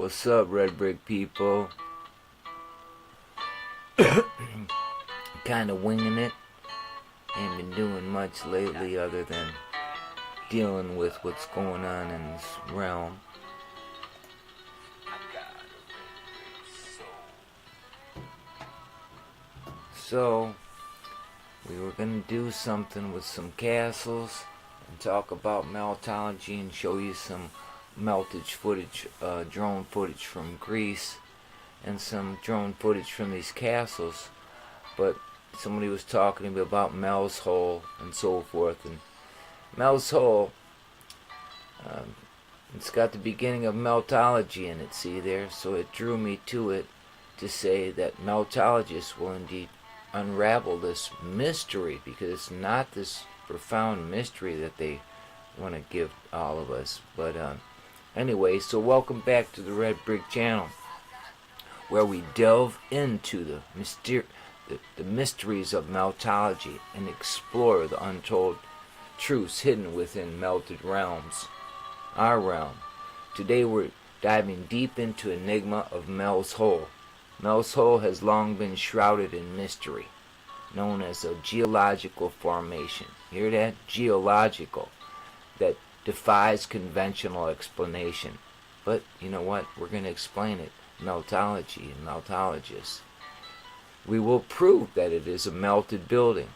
What's up, Red Brick people? Kinda winging it. Ain't been doing much lately other than dealing with what's going on in this realm. So, we were gonna do something with some castles and talk about Meltology and show you some meltage footage, drone footage from Greece and some drone footage from these castles. But somebody was talking to me about Mels Hole and so forth, and Mels Hole, it's got the beginning of Meltology in it, see there? So it drew me to it to say that Meltologists will indeed unravel this mystery, because it's not this profound mystery that they want to give all of us. But anyway, so welcome back to the Red Brick channel, where we delve into the mysteries of Meltology and explore the untold truths hidden within melted realms, our realm. Today we're diving deep into enigma of Mels Hole. Mels Hole has long been shrouded in mystery, known as a geological formation. Hear that? Geological. That defies conventional explanation. But you know what? We're going to explain it. Meltology and meltologists. We will prove that it is a melted building.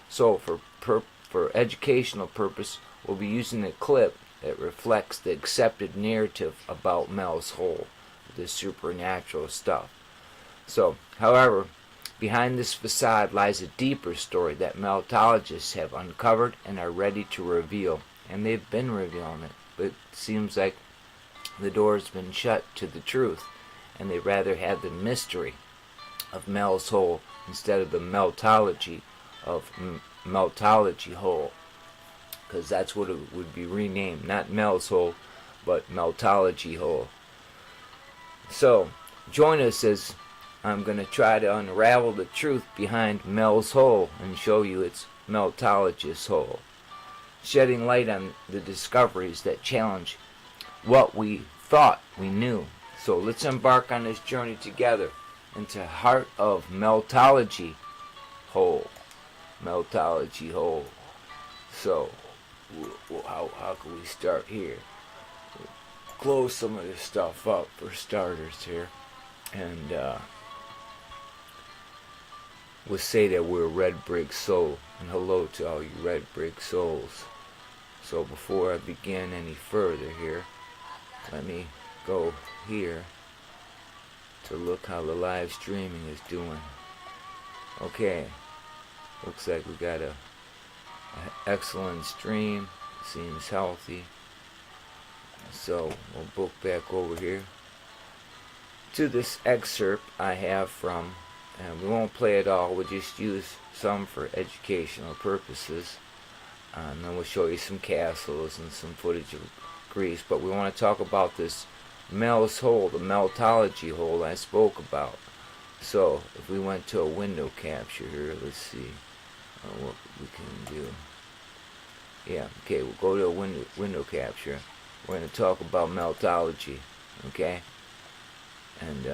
So for educational purpose, we'll be using a clip that reflects the accepted narrative about Mels Hole, the supernatural stuff. So, however, behind this facade lies a deeper story that meltologists have uncovered and are ready to reveal. And they've been revealing it, but it seems like the door's been shut to the truth, and they rather have the mystery of Mels Hole instead of the meltology of Meltology Hole, because that's what it would be renamed, not Mels Hole, but Meltology Hole. So, join us as I'm going to try to unravel the truth behind Mels Hole and show you its Meltologist Hole, shedding light on the discoveries that challenge what we thought we knew. So let's embark on this journey together into the heart of Meltology Hole. Meltology Hole. So, how can we start here? Close some of this stuff up for starters here. And we'll say that we're Red Brick Soul, and hello to all you Red Brick Souls. So before I begin any further here, let me go here to look how the live streaming is doing. Okay, looks like we got a excellent stream, seems healthy. So we'll book back over here to this excerpt I have from, and we won't play it all, we'll just use some for educational purposes, and then we'll show you some castles and some footage of Greece. But we want to talk about this Mels Hole, the Meltology Hole I spoke about. So if we went to a window capture here, let's see what we can do. Yeah, okay, we'll go to a window capture. We're going to talk about Meltology, okay? And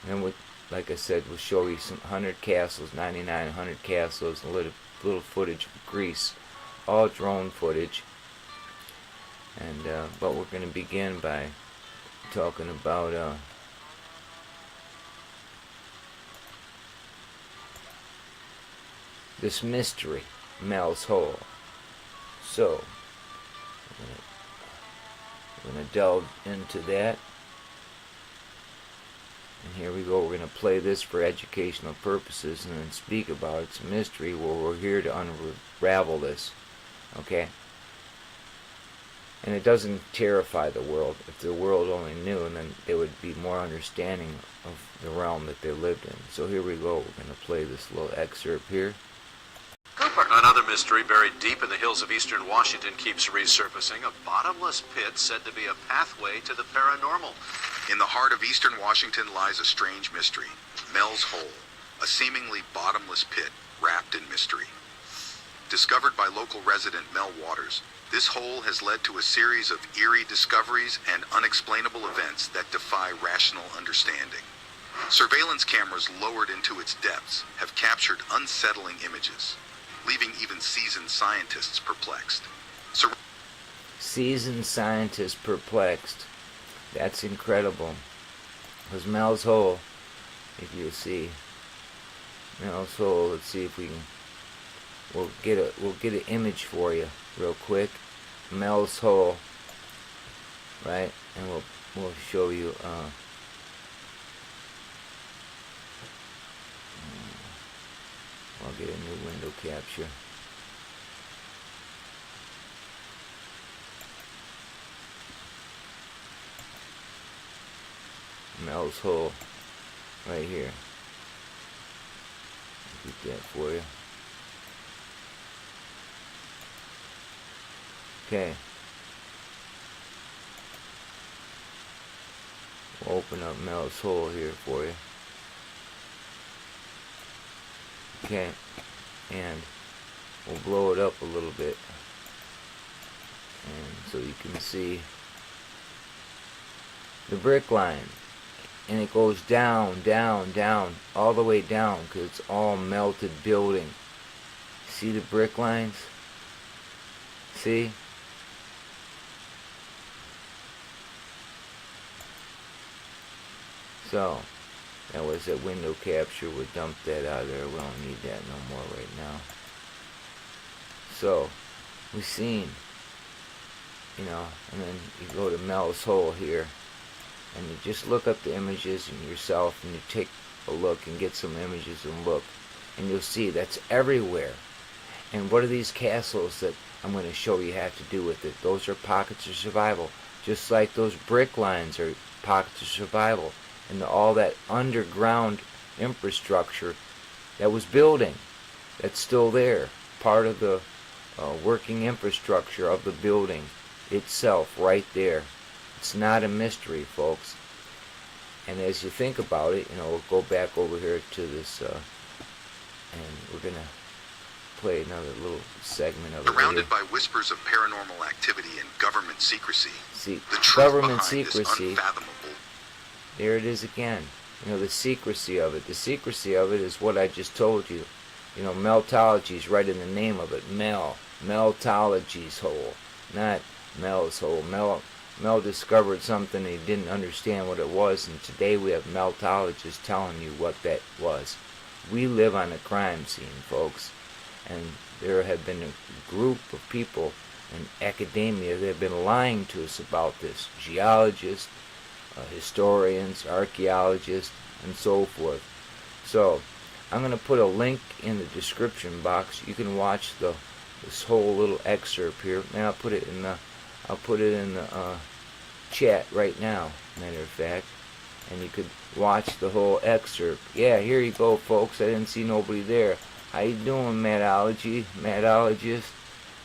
then, like I said, we'll show you some 100 castles, 99, 100 castles, and a little footage of Greece, all drone footage. And but we're going to begin by talking about this mystery, Mels Hole. So we're going to delve into that. And here we go. We're going to play this for educational purposes and then speak about its mystery. Well, we're here to unravel this. Okay? And it doesn't terrify the world. If the world only knew, then they would be more understanding of the realm that they lived in. So here we go. We're going to play this little excerpt here. Another mystery buried deep in the hills of eastern Washington keeps resurfacing. A bottomless pit said to be a pathway to the paranormal. In the heart of eastern Washington lies a strange mystery, Mels Hole, a seemingly bottomless pit wrapped in mystery. Discovered by local resident Mel Waters, This hole has led to a series of eerie discoveries and unexplainable events that defy rational understanding. Surveillance cameras lowered into its depths have captured unsettling images, leaving even seasoned scientists perplexed. Seasoned scientists perplexed. That's incredible. Because Mels Hole, if you see, Mels Hole, let's see if we can, we'll get an image for you real quick. Mels Hole, right? And we'll show you, I'll get a new window capture. Mels Hole, right here. I'll get that for you. Okay. We'll open up Mels Hole here for you. Okay. And we'll blow it up a little bit. And so you can see the brick line. And it goes down, down, down, all the way down, because it's all melted building. See the brick lines? See? So, that was that window capture. We'll dump that out of there. We don't need that no more right now. So, we've seen, you know, and then you go to Mels Hole here. And you just look up the images and yourself, and you take a look and get some images and look, and you'll see that's everywhere. And what are these castles that I'm going to show you have to do with it? Those are pockets of survival, just like those brick lines are pockets of survival, and all that underground infrastructure that was building, that's still there, part of the working infrastructure of the building itself, right there. It's not a mystery, folks. And as you think about it, you know, we'll go back over here to this, and we're going to play another little segment of it. Surrounded by whispers of paranormal activity and government secrecy. See, the truth government behind secrecy. This unfathomable. There it is again. You know, the secrecy of it. The secrecy of it is what I just told you. You know, Meltology is right in the name of it. Meltologist Hole, not Mels Hole. Mel discovered something and he didn't understand what it was, and today we have Meltologists telling you what that was. We live on a crime scene, folks, and there have been a group of people in academia that have been lying to us about this. Geologists, historians, archaeologists, and so forth. So, I'm going to put a link in the description box. You can watch this whole little excerpt here. And I'll put it in the chat right now, matter of fact, and you could watch the whole excerpt. Yeah, here you go, folks. I didn't see nobody there. How you doing, Matologist?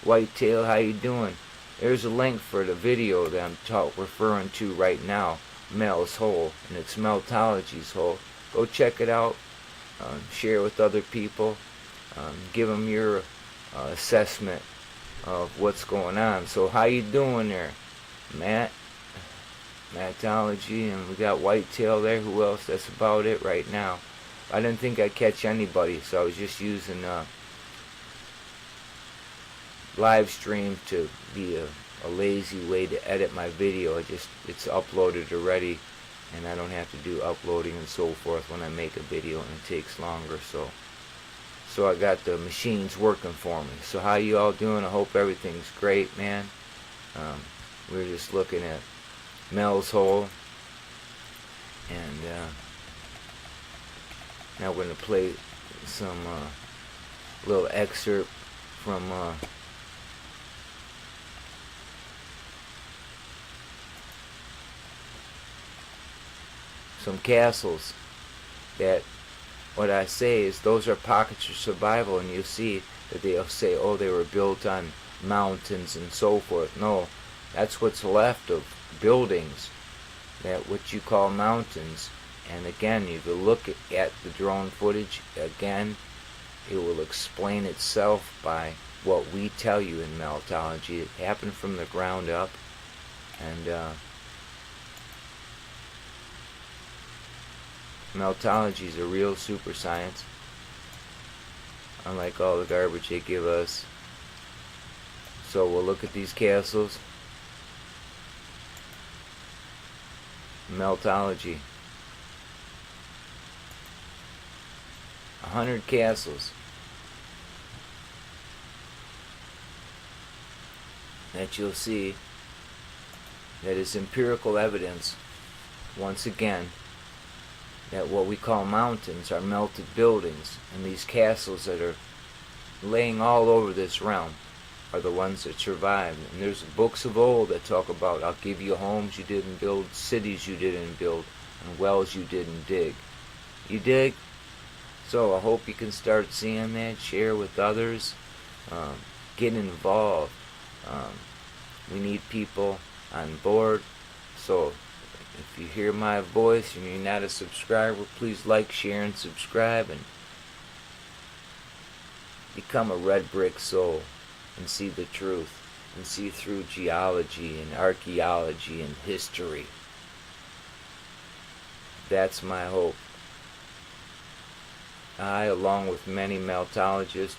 Whitetail, how you doing? There's a link for the video that I'm referring to right now, Mels Hole, and it's Meltology's Hole. Go check it out. Share with other people. Give them your assessment of what's going on. So how you doing there, Matology, and we got Whitetail there. Who else? That's about it right now. I didn't think I'd catch anybody, so I was just using live stream to be a lazy way to edit my video. It's uploaded already, and I don't have to do uploading and so forth when I make a video, and it takes longer. So I got the machines working for me. So how you all doing? I hope everything's great, man. We're just looking at Mels Hole, and now we're going to play some little excerpt from some castles that, what I say is, those are pockets of survival, and you see that they'll say, oh, they were built on mountains and so forth. No, that's what's left of buildings, that what you call mountains. And again, you can look at the drone footage again. It will explain itself by what we tell you in Meltology. It happened from the ground up, and Meltology is a real super science, unlike all the garbage they give us. So we'll look at these castles. Meltology. 100 castles that you'll see that is empirical evidence, once again, that what we call mountains are melted buildings, and these castles that are laying all over this realm are the ones that survived. And there's books of old that talk about, I'll give you homes you didn't build, cities you didn't build, and wells you didn't dig. You dig? So I hope you can start seeing that, share with others, get involved. We need people on board. So if you hear my voice and you're not a subscriber, please like, share, and subscribe, and become a red brick soul and see the truth, and see through geology and archaeology and history. That's my hope. I, along with many Meltologists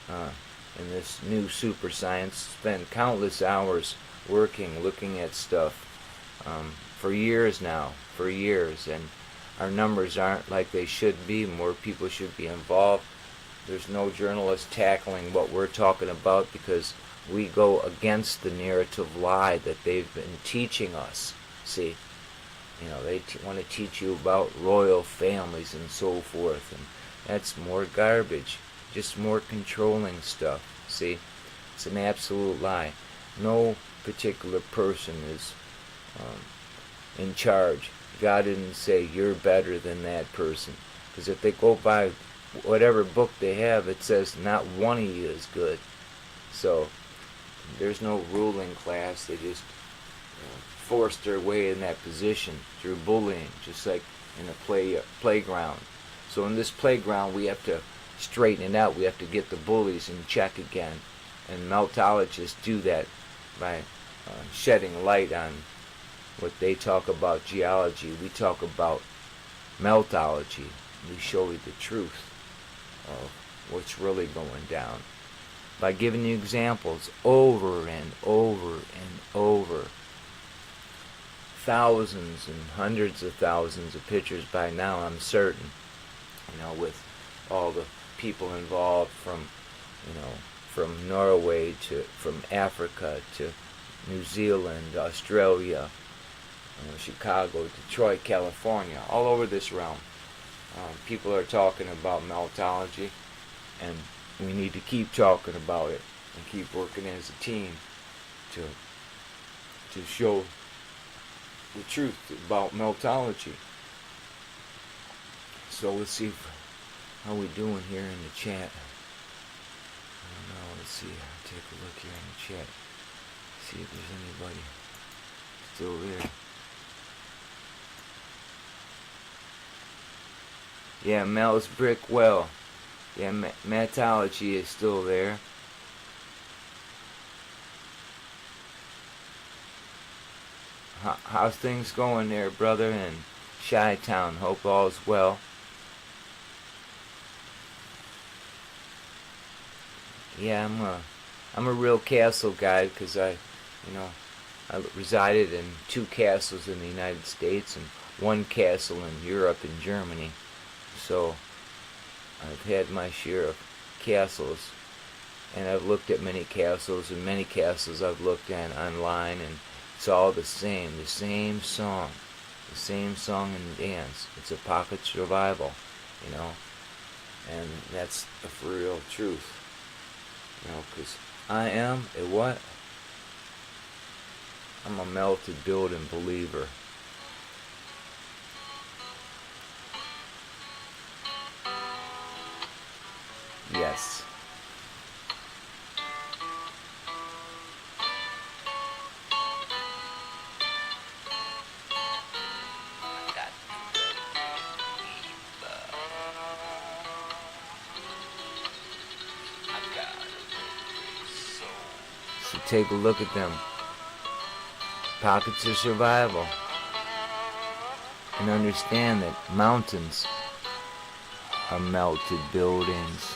in this new super science, spend countless hours working, looking at stuff for years now, and our numbers aren't like they should be. More people should be involved. There's no journalist tackling what we're talking about because we go against the narrative lie that they've been teaching us. See, they want to teach you about royal families and so forth, and that's more garbage, just more controlling stuff. See, it's an absolute lie. No particular person is in charge. God didn't say you're better than that person, because if they go by whatever book they have, it says not one of you is good. So there's no ruling class. They just force their way in that position through bullying, just like in a playground. So in this playground, we have to straighten it out. We have to get the bullies in check again. And Meltologists do that by shedding light on what they talk about geology. We talk about Meltology. We show you the truth of what's really going down by giving you examples over and over and over. Thousands and hundreds of thousands of pictures by now, I'm certain, with all the people involved from Norway from Africa to New Zealand, Australia, Chicago, Detroit, California, all over this realm. People are talking about Meltology, and we need to keep talking about it and keep working as a team to show the truth about Meltology. So let's see how we doing here in the chat. I don't know. Let's see. I'll take a look here in the chat. See if there's anybody still there. Yeah, Mel's Brick Well. Yeah, Meltology is still there. How's things going there, brother, in Chi-Town? Hope all's well. Yeah, I'm a real castle guy because I resided in 2 castles in the United States and 1 castle in Europe and Germany. So I've had my share of castles, and I've looked at many castles, and many castles I've looked at online, and it's all the same song and dance. It's a pocket survival, and that's the for real truth, because I am a what? I'm a melted building believer. Yes. take a look at them. Pockets of survival. And understand that mountains are melted buildings.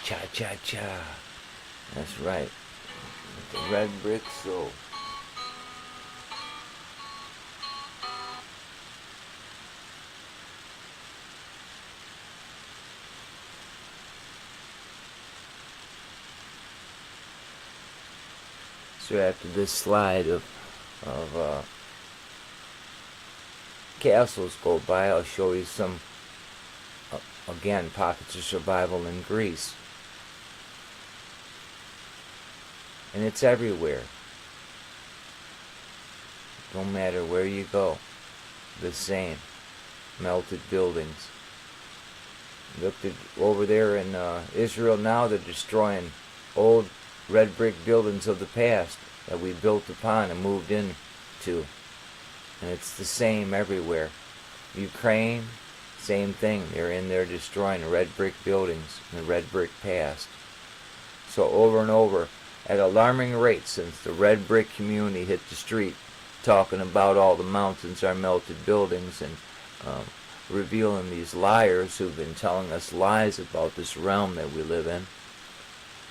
Cha-cha-cha. That's right. With the red brick soul. So after this slide of castles go by, I'll show you some, again, pockets of survival in Greece. And it's everywhere. Don't matter where you go. The same. Melted buildings. Look over there in Israel now, they're destroying old red brick buildings of the past that we built upon and moved into. And it's the same everywhere. Ukraine, same thing. They're in there destroying red brick buildings in the red brick past. So over and over, at alarming rates since the red brick community hit the street, talking about all the mountains are melted buildings and revealing these liars who've been telling us lies about this realm that we live in.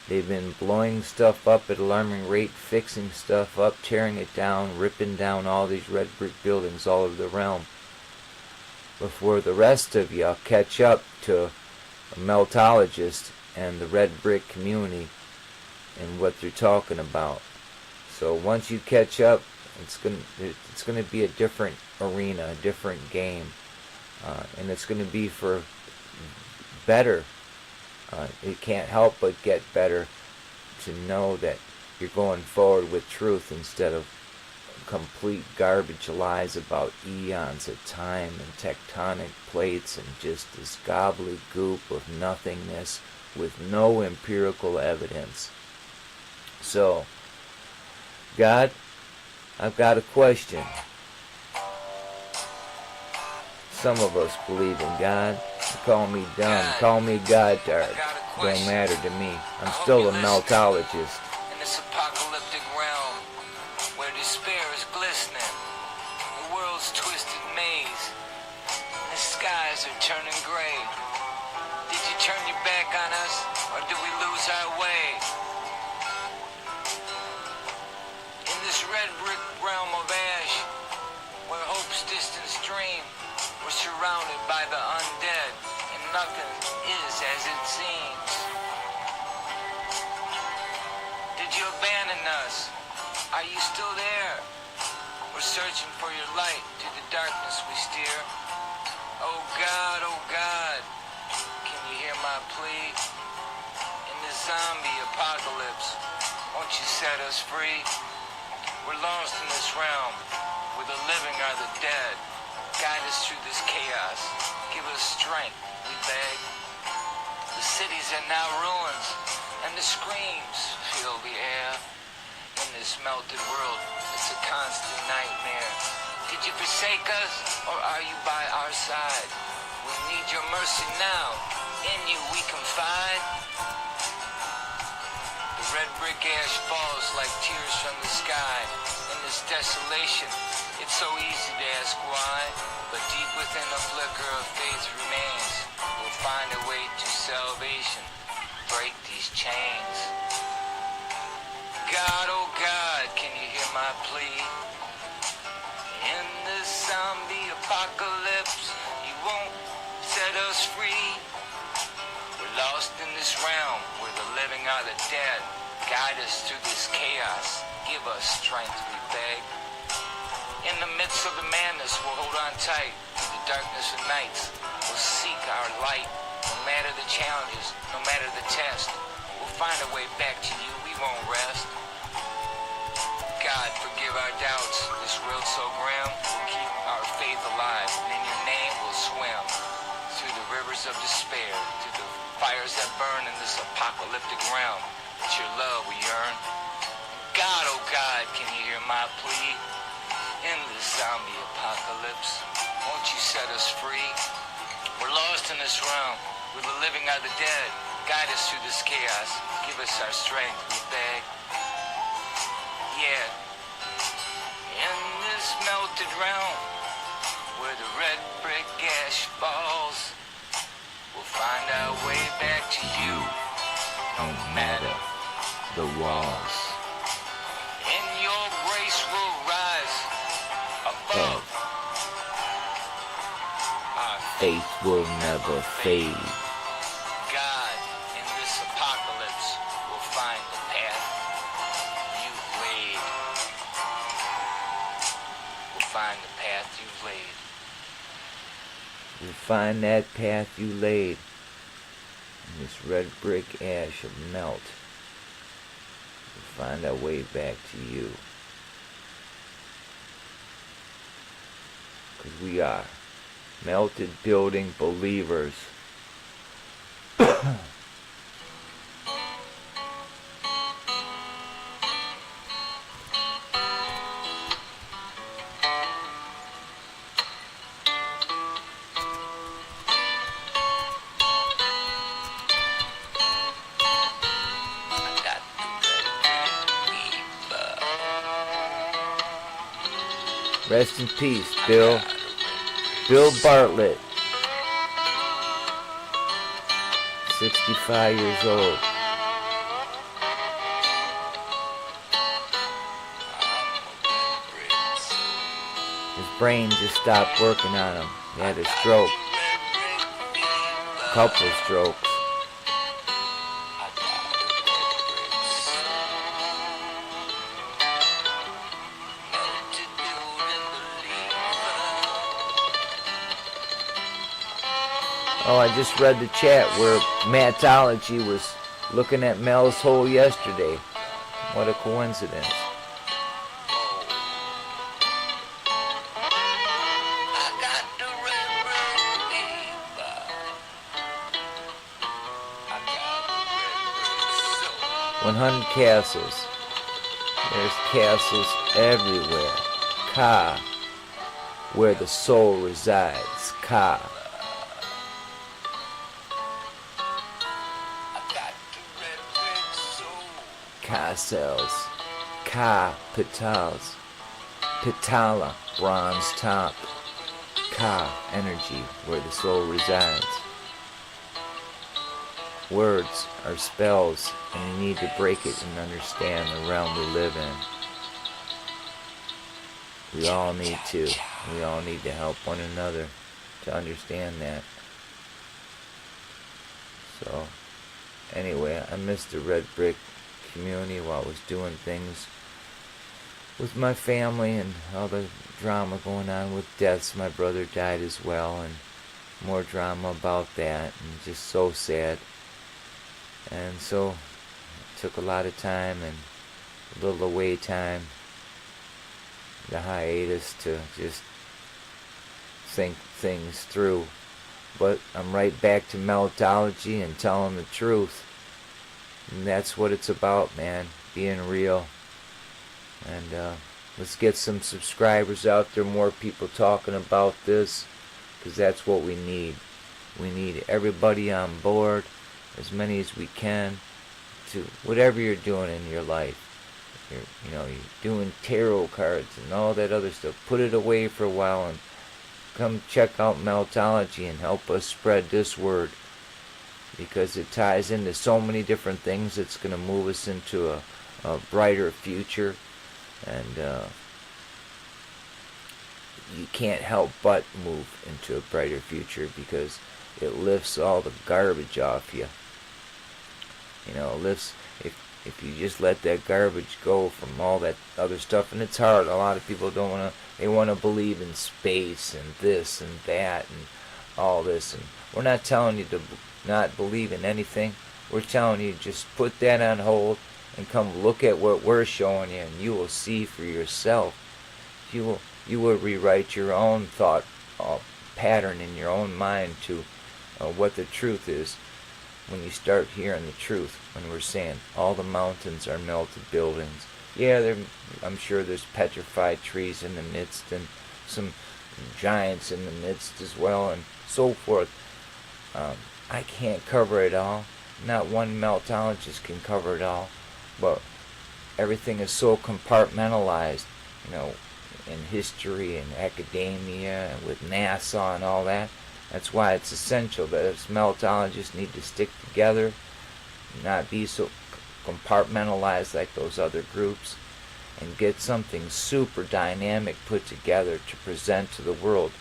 They've been blowing stuff up at alarming rate, fixing stuff up, tearing it down, ripping down all these red brick buildings all over the realm. Before the rest of you catch up to a Meltologist and the red brick community and what they're talking about. So once you catch up, it's gonna be a different arena, a different game, and it's gonna be for better. It can't help but get better to know that you're going forward with truth instead of complete garbage lies about eons of time and tectonic plates and just this gobbledygook of nothingness with no empirical evidence. So, God, I've got a question. Some of us believe in God. Call me dumb, call me Goddard. Don't matter to me. I'm still a Meltologist. In this apocalyptic realm, where despair is glistening, the world's twisted maze, and the skies are turning gray. Did you turn your back on us, or did we lose our way? In this red brick realm of ash, where hope's distant stream, we're surrounded by the undead, and nothing is as it seems. Did you abandon us? Are you still there? We're searching for your light through the darkness we steer. Oh God, can you hear my plea? In the zombie apocalypse, won't you set us free? We're lost in this realm, where the living are the dead. Guide us through this chaos. Give us strength, we beg. The cities are now ruins, and the screams fill the air. In this melted world, it's a constant nightmare. Did you forsake us, or are you by our side? We need your mercy now. In you we confide. The red brick ash falls like tears from the sky. In this desolation, it's so easy to ask why. But deep within a flicker of faith remains. We'll find a way to salvation. Break these chains. God, oh God, can you hear my plea? In this zombie apocalypse, you won't set us free. We're lost in this realm where the living are the dead. Guide us through this chaos. Give us strength, we beg. In the midst of the madness, we'll hold on tight to the darkness of nights. We'll seek our light. No matter the challenges, no matter the test, we'll find a way back to you. We won't rest. God, forgive our doubts. This world so grim. We'll keep our faith alive. And in your name we'll swim through the rivers of despair, through the fires that burn in this apocalyptic realm. It's your love we yearn. God, oh God, can you hear my plea? In this zombie apocalypse, won't you set us free? We're lost in this realm where the living are the dead. Guide us through this chaos. Give us our strength, we beg. Yeah. In this melted realm where the red brick ash falls, we'll find our way back to you. No matter the walls. In your grace we'll rise above. Our Faith will never fade. God, in this apocalypse, we'll find the path you've laid. We'll find the path you've laid. We'll find that path you laid. In this red brick ash of melt. We'll find our way back to you. Because we are melted building believers. Rest in peace, Bill. Bill Bartlett. 65 years old. His brain just stopped working on him. He had a stroke. Couple strokes. Oh, I just read the chat where Meltology was looking at Mels Hole yesterday. What a coincidence. I got the red brick fever. I got the red brick soul. 100 castles. There's castles everywhere. Ka, where the soul resides. Ka. Ka cells, Ka petals, Pitala, bronze top, Ka energy, where the soul resides. Words are spells, and you need to break it and understand the realm we live in. We all need to. We all need to help one another to understand that. So, anyway, I missed the red brick community while I was doing things with my family and all the drama going on with deaths. My brother died as well, and more drama about that, and just so sad. And so it took a lot of time and a little away time, the hiatus, to just think things through. But I'm right back to Meltology and telling the truth. And that's what it's about, man. Being real. And let's get some subscribers out there, more people talking about this, because that's what we need. We need everybody on board, as many as we can, to whatever you're doing in your life. You're doing tarot cards and all that other stuff. Put it away for a while and come check out Meltology and help us spread this word, because it ties into so many different things. It's going to move us into a brighter future, and you can't help but move into a brighter future because it lifts all the garbage off you. Lifts, if you just let that garbage go from all that other stuff. And it's hard. A lot of people they want to believe in space and this and that and all this. And we're not telling you to not believe in anything. We're telling you just put that on hold and come look at what we're showing you, and you will see for yourself. You will rewrite your own thought pattern in your own mind to what the truth is. When you start hearing the truth, when we're saying all the mountains are melted buildings. Yeah, I'm sure there's petrified trees in the midst and some giants in the midst as well and so forth. I can't cover it all. Not one meltologist can cover it all. But everything is so compartmentalized, in history and academia and with NASA and all that. That's why it's essential that us meltologists need to stick together, not be so compartmentalized like those other groups, and get something super dynamic put together to present to the world.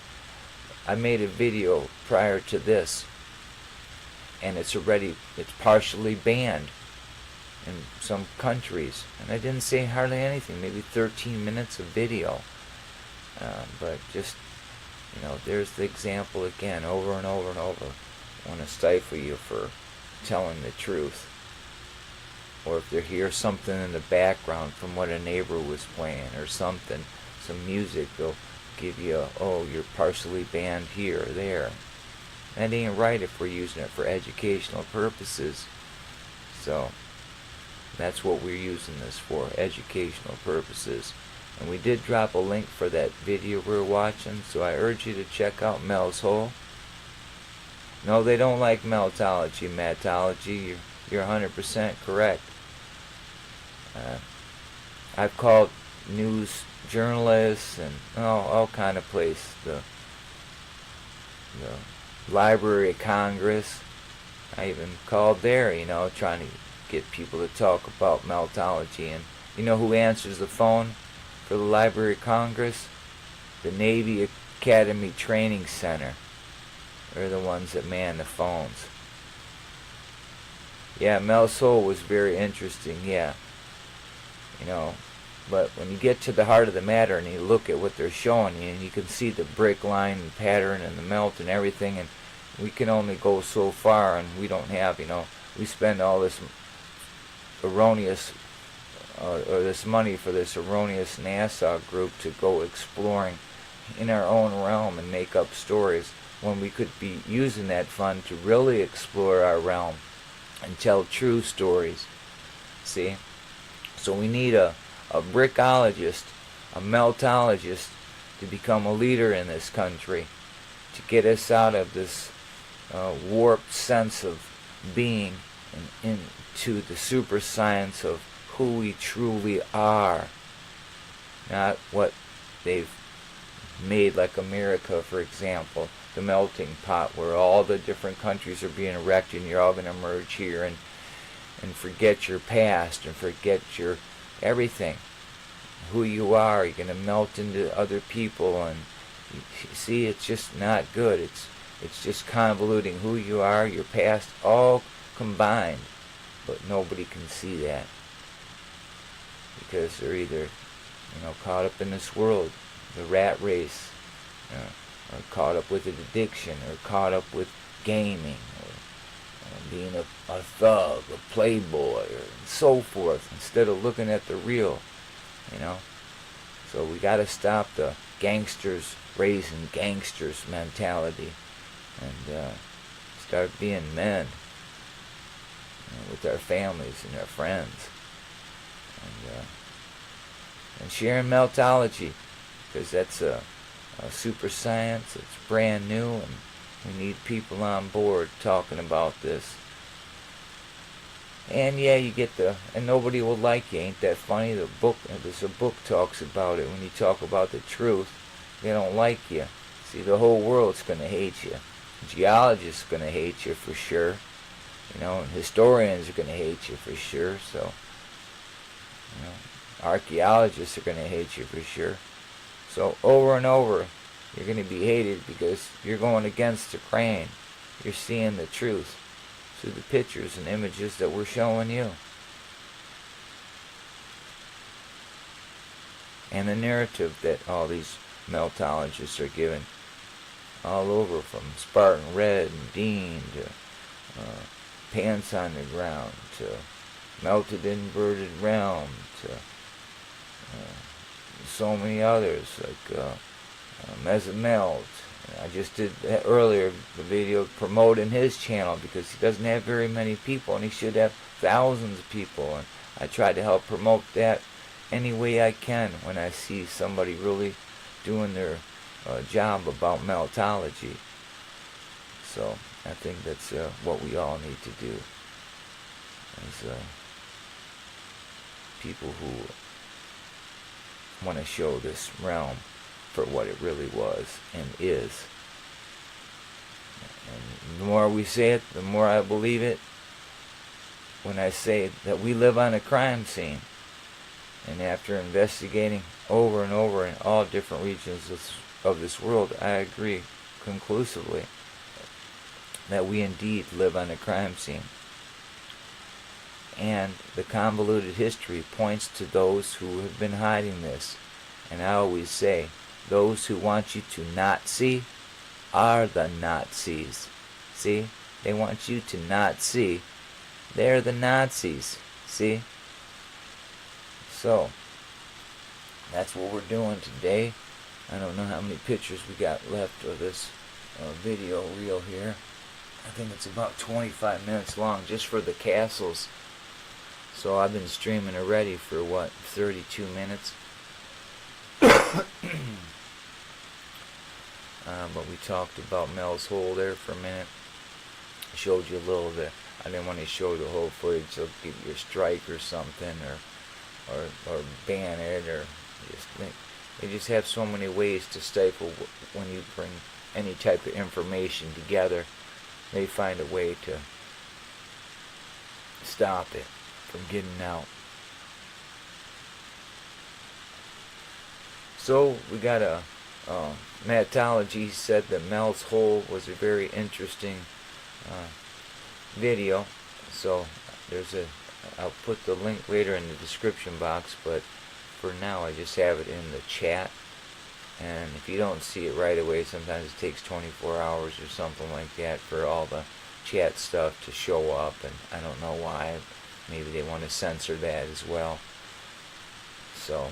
I made a video prior to this, and it's partially banned in some countries, and I didn't say hardly anything, maybe 13 minutes of video, but just there's the example again, over and over and over. I want to stifle you for telling the truth. Or if they hear something in the background from what a neighbor was playing or something, some music, they'll give you you're partially banned here or there. That ain't right if we're using it for educational purposes. So that's what we're using this for, educational purposes. And we did drop a link for that video we're watching, so I urge you to check out Mels Hole. No, they don't like Meltology, Matology. You're 100% correct. I've called news journalists and all kind of places. The Library of Congress. I even called there, trying to get people to talk about Meltology. And you know who answers the phone for the Library of Congress? The Navy Academy Training Center. They're the ones that man the phones. Yeah, Mels Hole was very interesting, yeah. But when you get to the heart of the matter and you look at what they're showing you, and you can see the brick line and pattern and the melt and everything, and we can only go so far, and we don't have, we spend all this erroneous or this money for this erroneous NASA group to go exploring in our own realm and make up stories, when we could be using that fund to really explore our realm and tell true stories. See? So we need a brickologist, a meltologist, to become a leader in this country, to get us out of this warped sense of being and into the super science of who we truly are, not what they've made, like America, for example, the melting pot where all the different countries are being erected, and you're all going to merge here and forget your past and forget your everything, who you are. You're going to melt into other people, and you see, it's just not good. It's just convoluting who you are, your past, all combined, but nobody can see that because they're either caught up in this world, the rat race, or caught up with an addiction, or caught up with gaming, or being a thug, a playboy, or so forth, instead of looking at the real, So we got to stop the gangsters raising gangsters mentality and start being men with our families and our friends, and sharing Meltology, because that's a super science. It's brand new, and we need people on board talking about this. And yeah, you get and nobody will like you. Ain't that funny? There's a book talks about it. When you talk about the truth, they don't like you. See, the whole world's gonna hate you. Geologists are gonna hate you for sure. And historians are gonna hate you for sure. So, archaeologists are gonna hate you for sure. So over and over, you're gonna be hated because you're going against the grain. You're seeing the truth through the pictures and images that we're showing you. And the narrative that all these Meltologists are giving all over, from Spartan Red and Dean to Pants on the Ground to Melted Inverted Realm to so many others like Melt. I just did earlier the video promoting his channel because he doesn't have very many people and he should have thousands of people, and I try to help promote that any way I can when I see somebody really doing their job about Meltology. So I think that's what we all need to do as people who want to show this realm for what it really was and is. And the more we say it, the more I believe it when I say that we live on a crime scene. And after investigating over and over in all different regions of this world, I agree conclusively that we indeed live on a crime scene. And the convoluted history points to those who have been hiding this. And I always say, those who want you to not see are the Nazis. See? They want you to not see. They're the Nazis. See? So, that's what we're doing today. I don't know how many pictures we got left of this video reel here. I think it's about 25 minutes long just for the castles. So I've been streaming already for 32 minutes. But we talked about Mels Hole there for a minute. I showed you a little bit. I didn't want to show the whole footage, so give you a strike or something, or ban it, or they just have so many ways to stifle when you bring any type of information together. They find a way to stop it from getting out. So we got a Meltology said that Mels Hole was a very interesting video. So I'll put the link later in the description box, but for now I just have it in the chat. And if you don't see it right away, sometimes it takes 24 hours or something like that for all the chat stuff to show up, and I don't know why. Maybe they want to censor that as well. So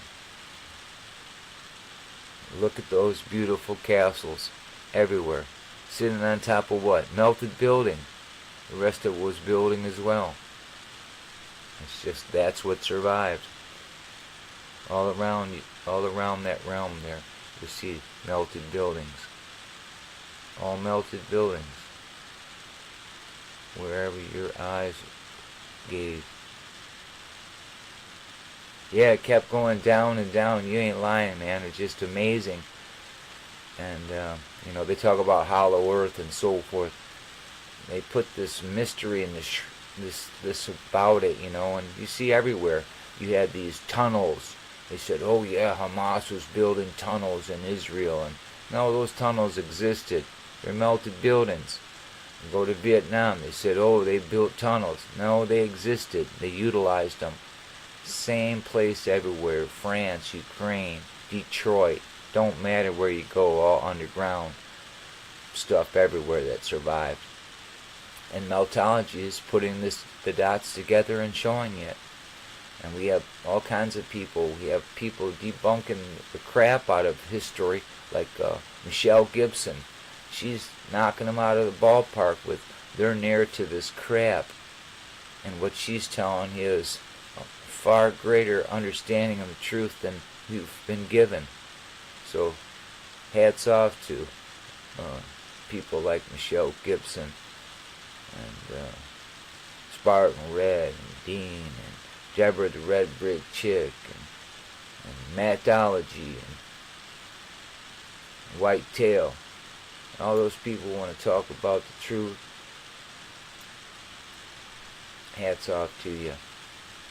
look at those beautiful castles everywhere, sitting on top of what? Melted building. The rest of it was building as well. It's just that's what survived. All around that realm there, you see melted buildings. All melted buildings. Wherever your eyes gaze. Yeah, it kept going down and down. You ain't lying, man. It's just amazing. And they talk about hollow earth and so forth. They put this mystery in this about it, and you see everywhere. You had these tunnels. They said, oh yeah, Hamas was building tunnels in Israel, and no, those tunnels existed. They're melted buildings. You go to Vietnam. They said, oh, they built tunnels. No, they existed. They utilized them. Same place everywhere. France, Ukraine, Detroit. Don't matter where you go, all underground stuff everywhere that survived. And Meltology is putting the dots together and showing it. And we have all kinds of people. We have people debunking the crap out of history, like Michelle Gibson. She's knocking them out of the ballpark with their narrative is crap. And what she's telling you is a far greater understanding of the truth than you've been given. So hats off to people like Michelle Gibson and Spartan Red and Dean and Deborah the Red Brick Chick and Meltology and White Tail. All those people want to talk about the truth. Hats off to you.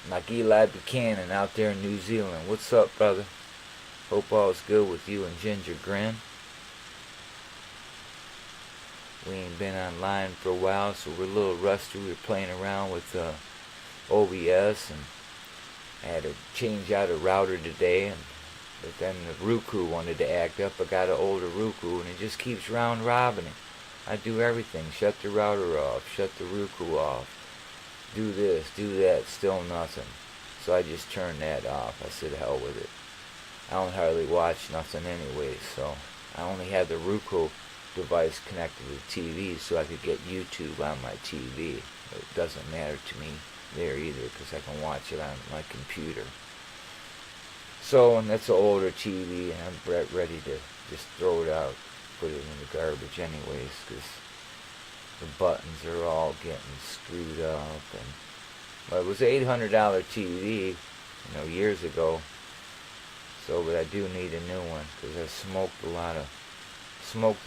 Like Eli Buchanan out there in New Zealand. What's up, brother? Hope all's good with you and Ginger Grin. We ain't been online for a while, so we're a little rusty. We were playing around with OBS, and I had to change out a router today, but then the Roku wanted to act up. I got an older Roku, and it just keeps round robbing it. I do everything. Shut the router off, shut the Roku off, do this, do that, still nothing. So I just turned that off. I said, hell with it. I don't hardly watch nothing anyway, so I only had the Roku device connected to the TV so I could get YouTube on my TV. It doesn't matter to me there either because I can watch it on my computer. So, and that's an older TV, and I'm ready to just throw it out, put it in the garbage anyways, because the buttons are all getting screwed up. And well, it was an $800 TV, years ago. So, but I do need a new one because I smoked a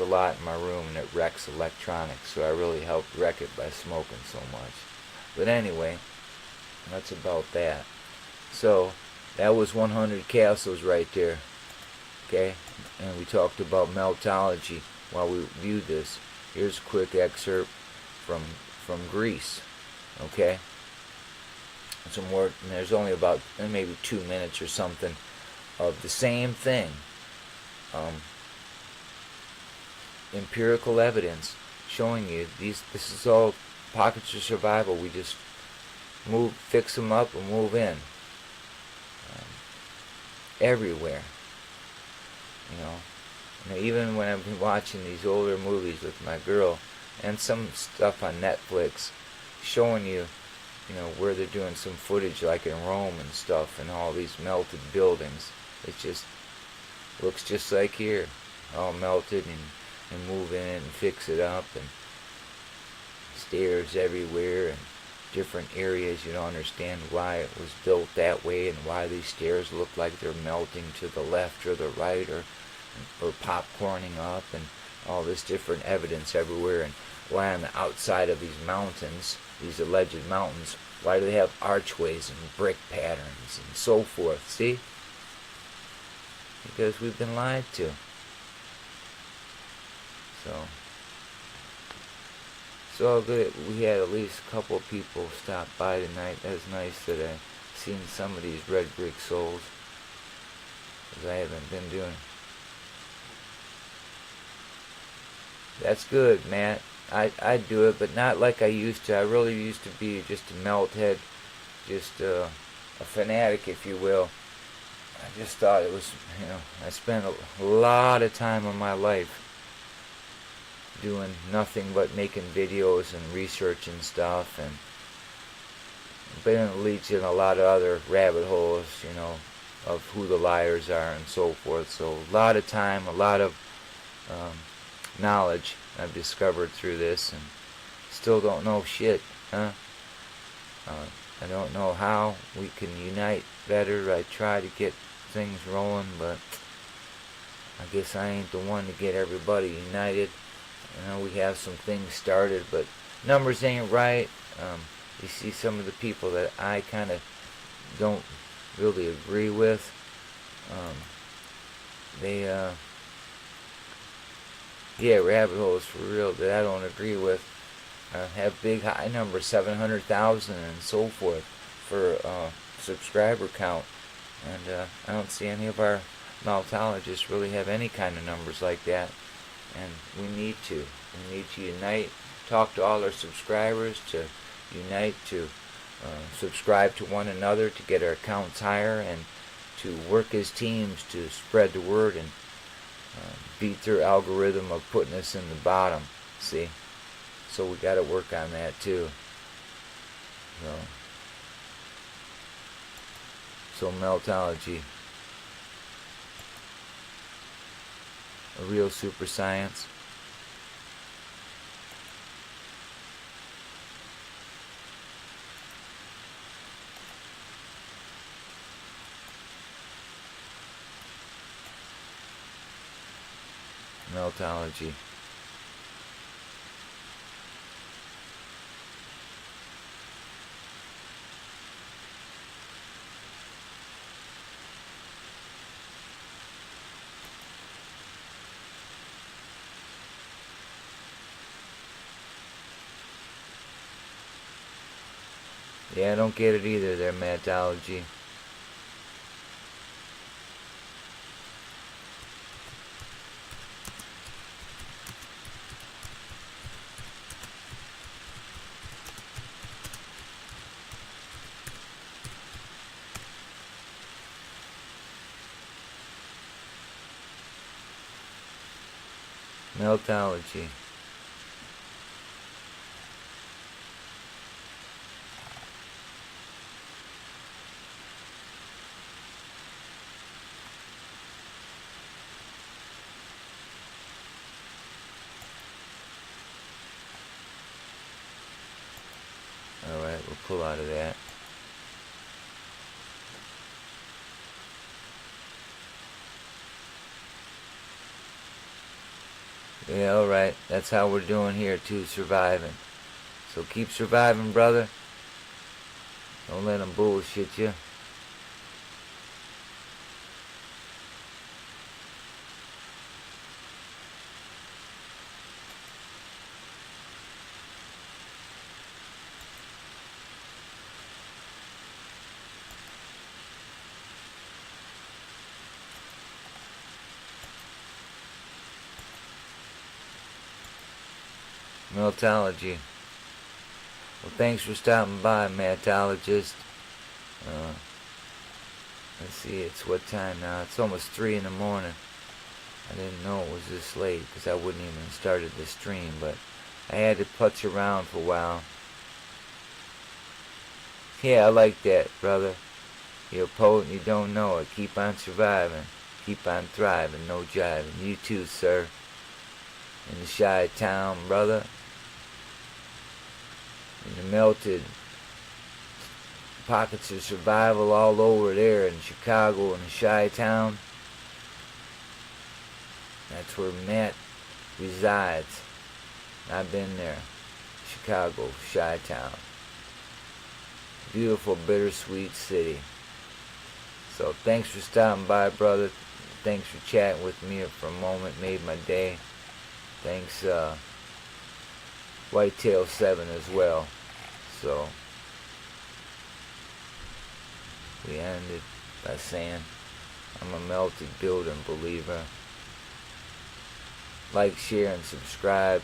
lot in my room, and it wrecks electronics. So I really helped wreck it by smoking so much. But anyway, that's about that. So that was 100 castles right there. Okay, and we talked about Meltology while we viewed this. Here's a quick excerpt from Greece. Okay, some more, and there's only about maybe 2 minutes or something of the same thing. Empirical evidence showing you this is all pockets of survival. We just fix them up and move in everywhere. Even when I've been watching these older movies with my girl and some stuff on Netflix showing you, where they're doing some footage like in Rome and stuff and all these melted buildings. It just looks just like here, all melted and move in it and fix it up, and stairs everywhere and different areas. You don't understand why it was built that way and why these stairs look like they're melting to the left or the right or popcorning up, and all this different evidence everywhere. And why on the outside of these mountains, these alleged mountains, why do they have archways and brick patterns and so forth? See? Because we've been lied to. So good. We had at least a couple of people stop by tonight. That's nice that I seen some of these red brick souls, because I haven't been doing. That's good, Matt. I do it, but not like I used to. I really used to be just a melt head, just a fanatic, if you will. I just thought it was, I spent a lot of time of my life doing nothing but making videos and researching stuff, and then it leads in a lot of other rabbit holes, of who the liars are and so forth. So a lot of time, a lot of knowledge I've discovered through this, and still don't know shit, huh? I don't know how we can unite better. I try to get things rolling, but I guess I ain't the one to get everybody united. We have some things started, but numbers ain't right. You see some of the people that I kind of don't really agree with. Rabbit holes for real that I don't agree with. Have big high numbers, 700,000 and so forth for subscriber count, and I don't see any of our Meltologists really have any kind of numbers like that. And we need to unite, talk to all our subscribers, to unite, to subscribe to one another, to get our accounts higher, and to work as teams to spread the word and beat their algorithm of putting us in the bottom. See? So we got to work on that too. So Meltology, a real super science. Meltology. Yeah, I don't get it either there, Meltology. Meltology. Alright, we'll pull out of that. Yeah, alright. That's how we're doing here too, surviving. So keep surviving, brother. Don't let them bullshit you. Meltology. Well, thanks for stopping by, Meltologist. Let's see, it's what time now? It's almost 3 in the morning. I didn't know it was this late because I wouldn't even started the stream, but I had to putz around for a while. Yeah, I like that, brother. You're a poet and you don't know it. Keep on surviving. Keep on thriving. No jiving. You too, sir. In the shy town, brother. In the melted pockets of survival all over there in Chicago in the shy town. That's where Matt resides. I've been there. Chicago, shy town. Beautiful, bittersweet city. So thanks for stopping by, brother. Thanks for chatting with me for a moment. Made my day. Thanks, Whitetail 7 as well. So we ended by saying I'm a melted building believer. Like, share, and subscribe.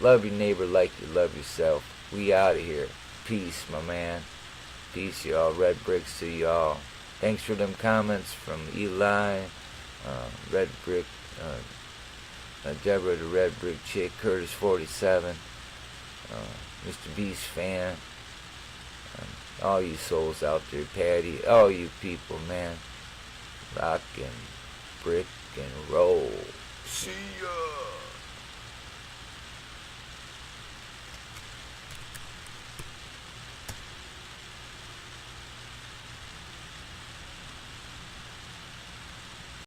Love your neighbor like you love yourself. We out of here. Peace, my man. Peace, y'all. Red bricks to y'all. Thanks for them comments from Eli, Red Brick, Deborah the Red Brick Chick, Curtis 47, Mr. Beast fan, all you souls out there, Patty, all you people, man. Rock and brick and roll. See ya!